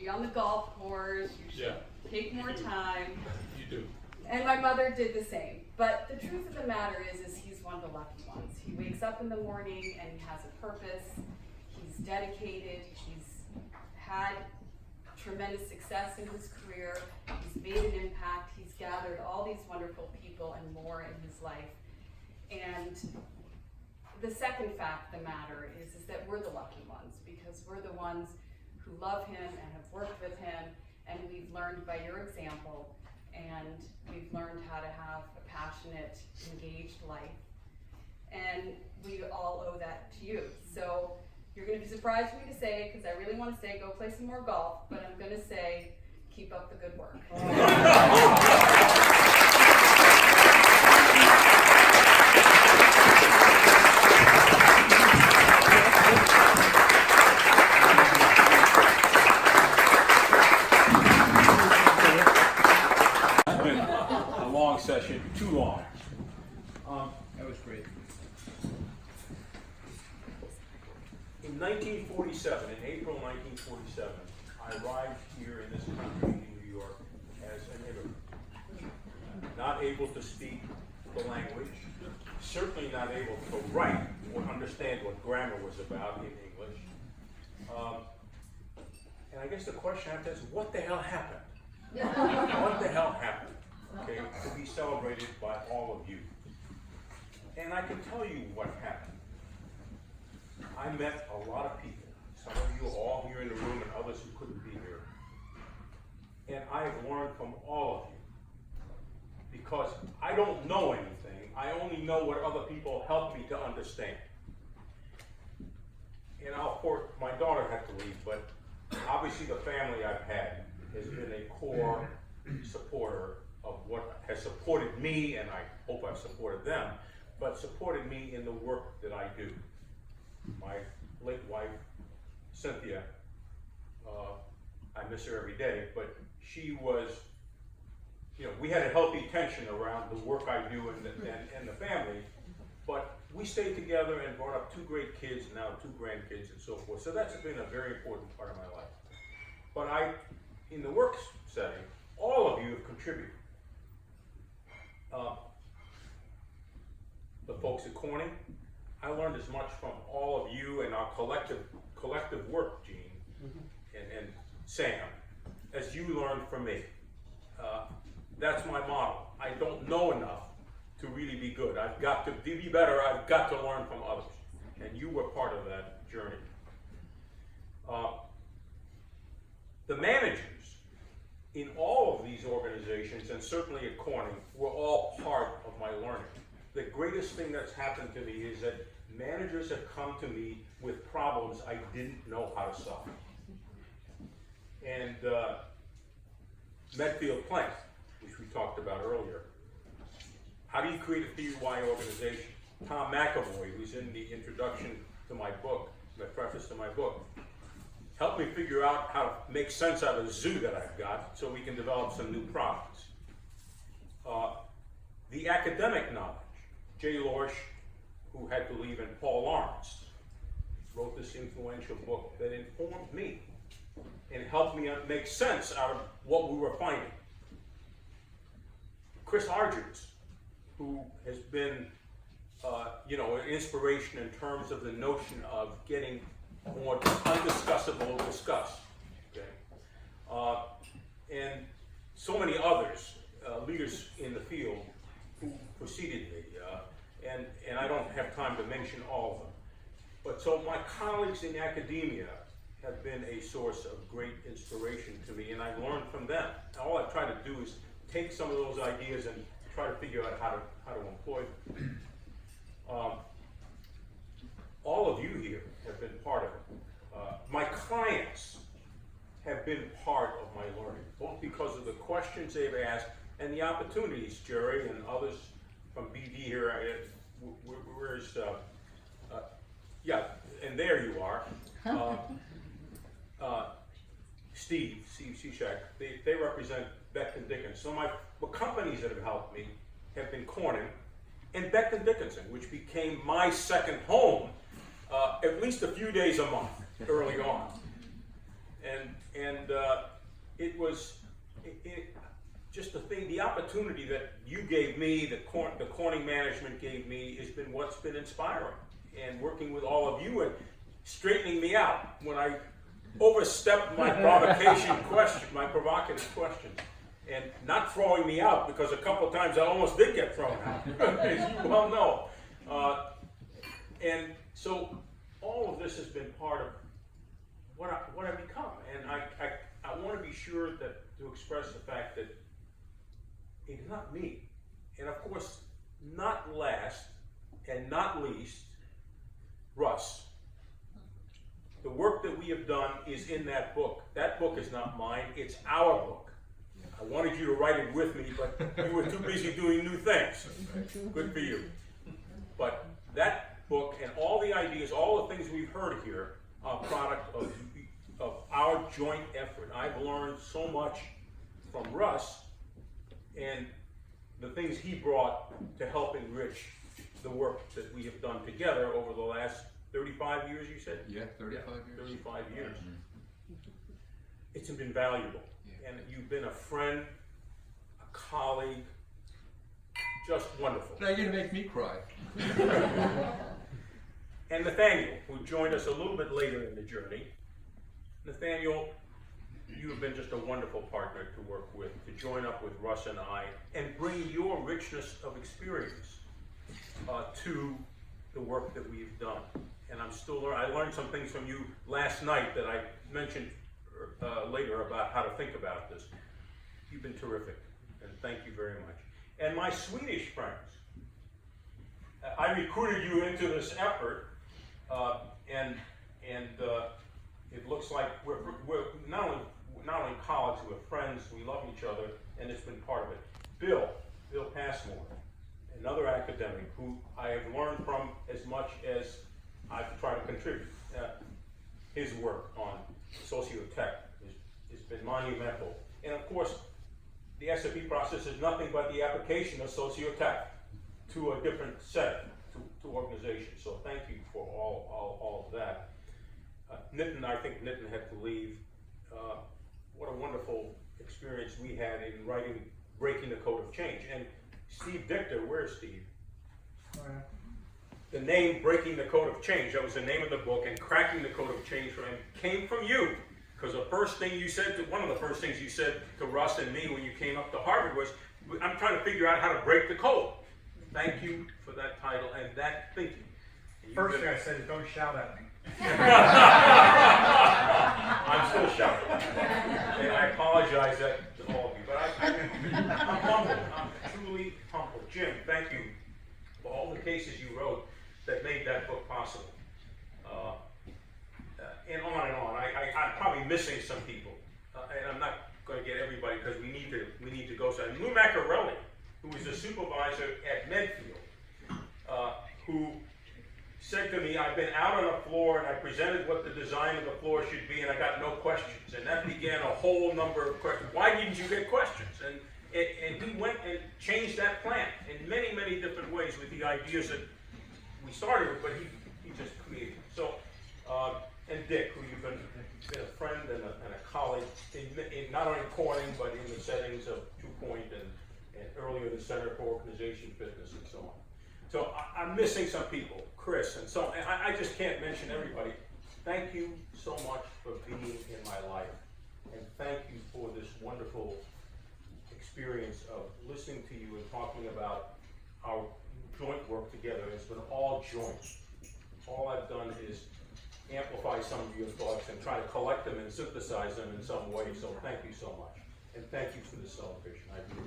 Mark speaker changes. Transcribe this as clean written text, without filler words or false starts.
Speaker 1: be on the golf course, you should take more time.
Speaker 2: You do.
Speaker 1: And my mother did the same. But the truth of the matter is he's one of the lucky ones. He wakes up in the morning and he has a purpose. He's dedicated. He's had tremendous success in his career. He's made an impact. He's gathered all these wonderful people and more in his life. And the second fact of the matter is that we're the lucky ones, because we're the ones who love him and have worked with him, and we've learned by your example, and we've learned how to have a passionate, engaged life. And we all owe that to you. So you're going to be surprised for me to say, because I really want to say go play some more golf, but I'm going to say keep up the good work.
Speaker 2: Session too long.
Speaker 3: That was great.
Speaker 2: In 1947, in April 1947, I arrived here in this country, in New York, as an immigrant. Not able to speak the language, certainly not able to write or understand what grammar was about in English. And I guess the question I have to ask is, what the hell happened? What the hell happened? Okay, to be celebrated by all of you. And I can tell you what happened. I met a lot of people. Some of you are all here in the room and others who couldn't be here. And I have learned from all of you. Because I don't know anything. I only know what other people help me to understand. And my daughter had to leave, but obviously the family I've had has been a core supporter of what has supported me, and I hope I've supported them, but supported me in the work that I do. My late wife, Cynthia, I miss her every day, but she was, we had a healthy tension around the work I do and the family, but we stayed together and brought up two great kids, now two grandkids and so forth. So that's been a very important part of my life. But in the work setting, all of you have contributed. The folks at Corning, I learned as much from all of you and our collective work, Gene and Sam, as you learned from me. That's my model. I don't know enough to really be good. I've got to be better. I've got to learn from others, and you were part of that journey. The managers in all of these organizations, and certainly at Corning, were all part of my learning. The greatest thing that's happened to me is that managers have come to me with problems I didn't know how to solve. And Medfield Plank, which we talked about earlier. How do you create a PUI organization? Tom McAvoy, who's in the introduction to my book, the preface to my book, help me figure out how to make sense out of the zoo that I've got so we can develop some new products. The academic knowledge. Jay Lorsch, who had to leave, and Paul Lawrence wrote this influential book that informed me and helped me make sense out of what we were finding. Chris Argents, who has been an inspiration in terms of the notion of getting more undiscussable discussed, okay? And so many others, leaders in the field who preceded me, and I don't have time to mention all of them. But so my colleagues in academia have been a source of great inspiration to me, and I've learned from them. And all I've tried to do is take some of those ideas and try to figure out how to employ them. All of you here have been part of it. My clients have been part of my learning, both because of the questions they've asked and the opportunities. Jerry and others from BD here, where's, and there you are. Steve Cishak, they represent Becton Dickinson. So the companies that have helped me have been Corning and Becton Dickinson, which became my second home at least a few days a month early on. And the opportunity that you gave me, the Corning management gave me, has been what's been inspiring. And working with all of you and straightening me out when I overstepped my provocative questions. And not throwing me out, because a couple of times I almost did get thrown out, as you well know. And so all of this has been part of what I've become. And I want to be sure that to express the fact that it's not me. And of course, not last and not least, Russ. The work that we have done is in that book. That book is not mine, it's our book. I wanted you to write it with me, but you were too busy doing new things. Good for you. But that book and all the ideas, all the things we've heard here are a product of our joint effort. I've learned so much from Russ and the things he brought to help enrich the work that we have done together over the last 35 years, you said?
Speaker 3: Yeah, 35 years.
Speaker 2: 35 years. It's been valuable. And you've been a friend, a colleague, just wonderful.
Speaker 3: Now you're gonna make me cry.
Speaker 2: And Nathaniel, who joined us a little bit later in the journey. Nathaniel, you have been just a wonderful partner to work with, to join up with Russ and I, and bring your richness of experience to the work that we've done. And I'm still learning. I learned some things from you last night that I mentioned later about how to think about this. You've been terrific, and thank you very much. And my Swedish friends, I recruited you into this effort, and it looks like we're not only colleagues, we're friends, we love each other, and it's been part of it. Bill Passmore, another academic who I have learned from as much as I've tried to contribute. His work on sociotech has been monumental. And of course, the SFE process is nothing but the application of sociotech to a different setting, to organizations. So thank you for all of that. Nitin, I think Nitin had to leave. What a wonderful experience we had in writing Breaking the Code of Change. And Steve Victor, where's Steve? The name Breaking the Code of Change, that was the name of the book, and Cracking the Code of Change for him came from you. Because the first thing you said, one of the first things you said to Russ and me when you came up to Harvard was, I'm trying to figure out how to break the code. Thank you for that title and that thinking.
Speaker 4: First thing I said is don't shout at me.
Speaker 2: I'm still shouting. And I apologize to all of you, but I'm humbled. I'm truly humbled. Jim, thank you for all the cases you wrote that made that book possible. And on and on. I'm probably missing some people, and I'm not going to get everybody because we need to go. So Lou Macarelli, who was the supervisor at Medfield, who said to me, I've been out on the floor and I presented what the design of the floor should be and I got no questions. And that began a whole number of questions. Why didn't you get questions? And he went and changed that plan in many, many different ways with the ideas that we started with, but he just created. So, and Dick, who you've been a friend and a colleague in not only Corning, but in the settings of 2 Point and earlier the Center for Organization Fitness and so on. So I'm missing some people, Chris, and so and I just can't mention everybody. Thank you so much for being in my life, and thank you for this wonderful experience of listening to you and talking about our joint work together. It's been all joint. All I've done is amplify some of your thoughts and try to collect them and synthesize them in some way. So thank you so much, and thank you for the celebration. I really